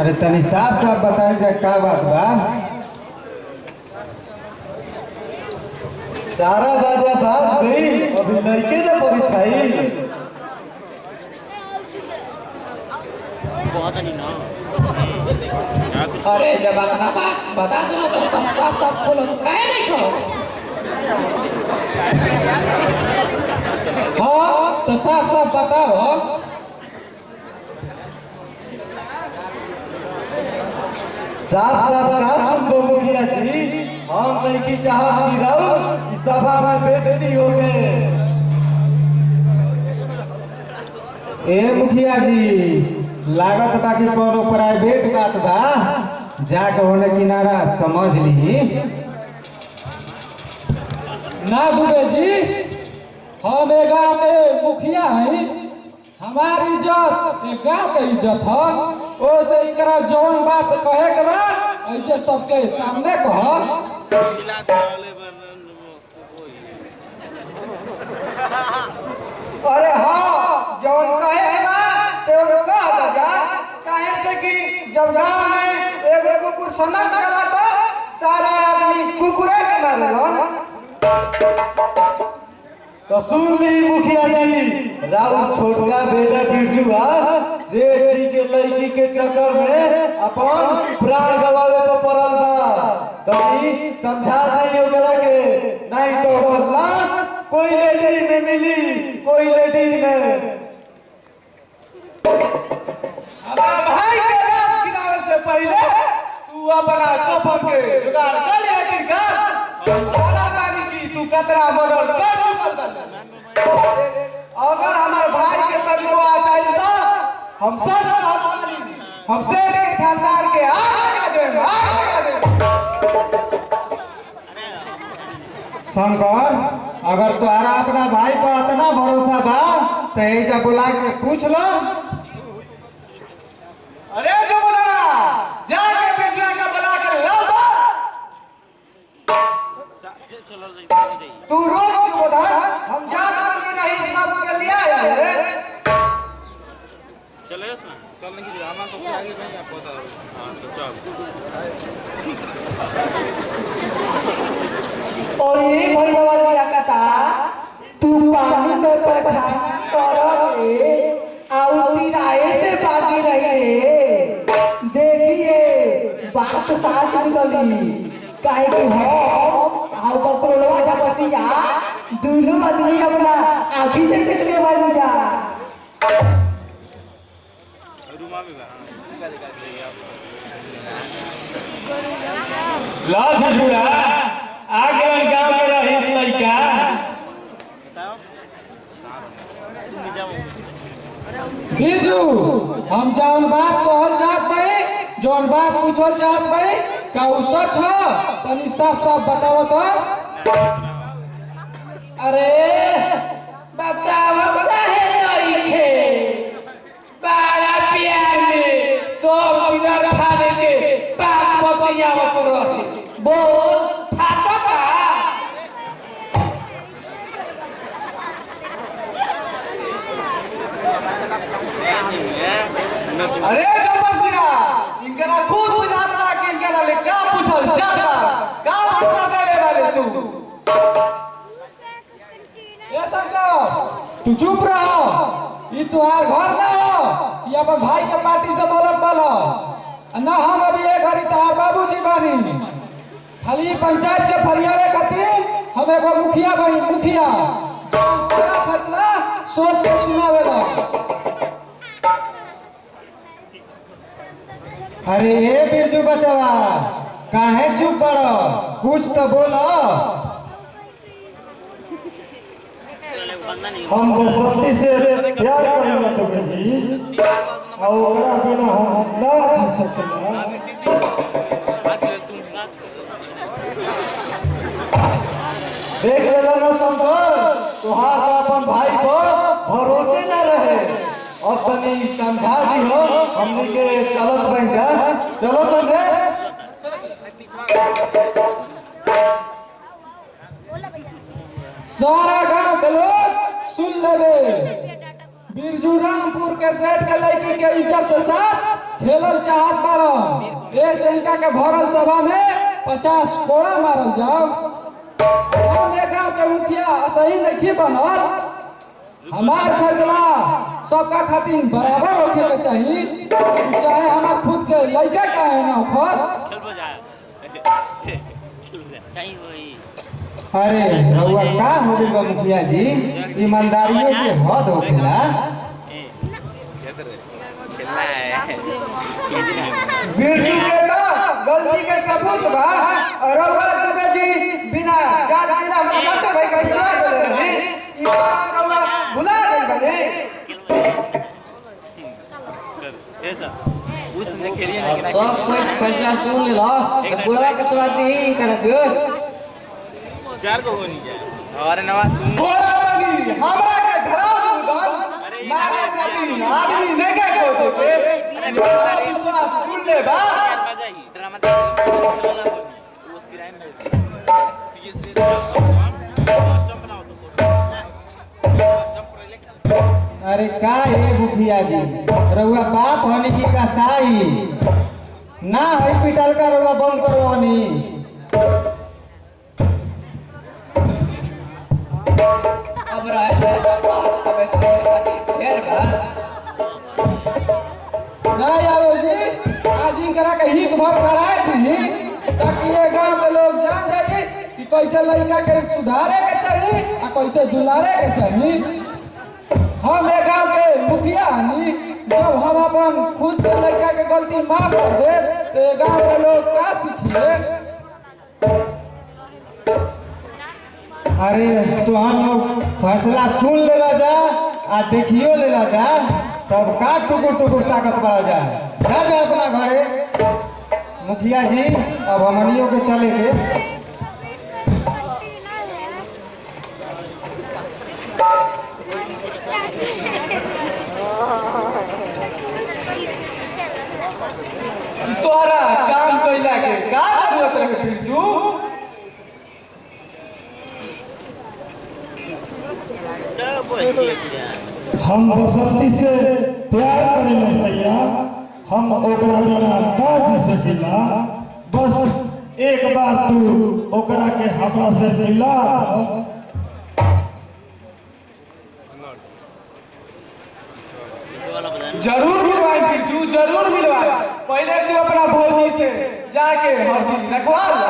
अरे तनी साफ साफ बताए जाए का बात बा। सारा बाजा बात गई अभी लड़के ना परिछाई। अरे जब अपना बात बता दो तो सब साफ साफ बोलो काहे नहीं कहो। हाँ तो साफ साफ बताओ। साफ साफ का सुन मुखिया जी, हम नहीं की चाहत गिराऊ इस सभा में बेइज्जती हो गए। ए मुखिया जी लागत बाकी कोनो प्राइवेट बात बा, जाके होने किनारा समझ ली। ना दुबे जी हम एक गाँव के मुखिया हैं, हमारी इज्जत एक गाँव के इज्जत है। ओसे इकरा जौन बात कहे के बाद ऐसे सबके सामने कहस। अरे हाँ जौन कहे के बाद ते कह दजा। काहे से कि जब गांव में एगो कुकुर सनक गला तो सारा आदमी कुकुरे के मारेलन। तो सुन ली मुखिया जी, राउर छोटका बेटा बिरजुआ सेठ जी के लड़की के चक्कर में अपन प्राण गवावे पर पड़ल बा। तनी समझा दे ओकरा के, नहीं तो ओकर लाश कोई लेडी में मिली, कोई लेडी में। हमारा भाई के लाश गिरावे से पहले तू अपना कफन के जुगाड़ कर ले कि सारा गाड़ी की तू कतरा मर्डर कर चुकल बा। अगर हमारे भाई के तनिको आ जाए तो हम सब हमसे खानदान के आग लगा दे। शंकर अगर तुम्हारा अपना भाई पर इतना भरोसा बा तो एजा बुला के पूछ लो। अरे जो बोला जाके बेटिया का बुला कर लाओ तू रोज क्यों बता। हम जान के नहीं सब के लिया है। चले चलने की जगह सबसे आगे कहीं आपको बता। हाँ तो चल। और ये भाई वाला क्या कहता तू पानी में पठाना करोगे आउती राय से बाकी रहे। देखिए बात साथ निकली काहे कि हम आओ बकरोलवा जपतिया दोनों आदमी अपना आँखी से देखने वाली जा। रूमा में लाज जुड़ा आगे गांव में रही लड़का। बिरजू हम जौन बात कहल चाहत बाई, जौन बात पूछल चाहत बाई का उ सच है तनी साफ साफ बताओ तो। अरे बताओ काहे नहीं थे बड़ा प्यार में सब किधर खाने के बात बतियावत रहे। बोल ठाटो का अरे जबरसिया इनकरा खुद बुझाता कि इनकरा ले का पूछल जाता का भाषा देले वाले तू। ए शंकर तू चुप रहो। ई तुहार घर ना हो कि अपन भाई के पार्टी से बोलत बोलो ना। हम अभी एक घड़ी तहार बाबूजी बानी। खाली पंचायत के फरियावे खातिर हम एगो मुखिया बनी। मुखिया सारा फैसला सोच के सुनावे ला। अरे ए बिरजू बचवा काहे चुप पड़ो, कुछ तो बोलो। हम बसंती से प्यार करेंगे तो जी और ओकरा बिना हम ना जी सकेला। देख लेला ना शंकर, तुहार तो अपन भाई पर भरोसे न रहे। अब तनी समझा दी हो हमनी के चलत बन जा। चलो संगे सारा गांव के लोग सुन लेवे। बिरजू रामपुर के सेठ के लड़की के इज्जत से साथ खेलल चाहत बाड़न। ए सैनिका के भरल सभा में 50 कोड़ा मारल जाओ। हम एक गांव के मुखिया सही नहीं बनल। हमार फैसला सबका खातिर बराबर होके के चाहिए, चाहे हमार खुद के लड़का का है ना खस। अरे रउआ का हो गइल बा मुखिया जी, ईमानदारियों के हद होखेला। बिरजू के का गलती के सबूत बा। रउआ दुबे जी बिना जांच के हम करते भाई का इकरार कर रहे हैं। ई रउआ भुला गइल बने। सब कोई फैसला सुन ले लो, बुरा के बात नहीं करत। 4 को नहीं जाए और नवा तुम बोला बनी हमरा के घराव उधर मारे खातिर आदमी नहीं के को देते इतना विश्वास कुल ले बा बजाई ड्रामा खेलना बोल उस किराए में सीरियसली कस्टम बनाओ तो कस्टम अरे का है मुखिया जी, रउआ बाप हनी की कसाई ना है पिटल का रउआ बंद करो हनी। अब रहे बात तबे फिर बा नहीं यादव जी, आज इनकरा के हित भर बढ़ाए दी ताकि ये गांव के लोग जान जाए कि कैसे लड़का के सुधारे के चाहिए और कैसे दुलारे के चाहिए। हम ये गांव के मुखिया हनी, जब हम अपन खुद के लड़का के गलती माफ कर दे तो ये गांव के लोग क्या सीखिए। अरे तो हम लोग फैसला सुन लेला जा आ देखियो लेला जा, तब का टुकुर टुकुर ताकत बढ़ा जाए। जा अपना घरे मुखिया जी, अब हमनियों के चले के। तोहरा काम कइला के का जरूरत रहे बिरजू। हम बसंती से प्यार करेले भैया, हम ओकरा बिना ना जी सकिला। बस एक बार तू ओकरा के हमरा से मिला। जरूर मिलवाए बिरजू, जरूर मिलवाए। पहले तू अपना भौजी से जाके हरदी रखवा लो।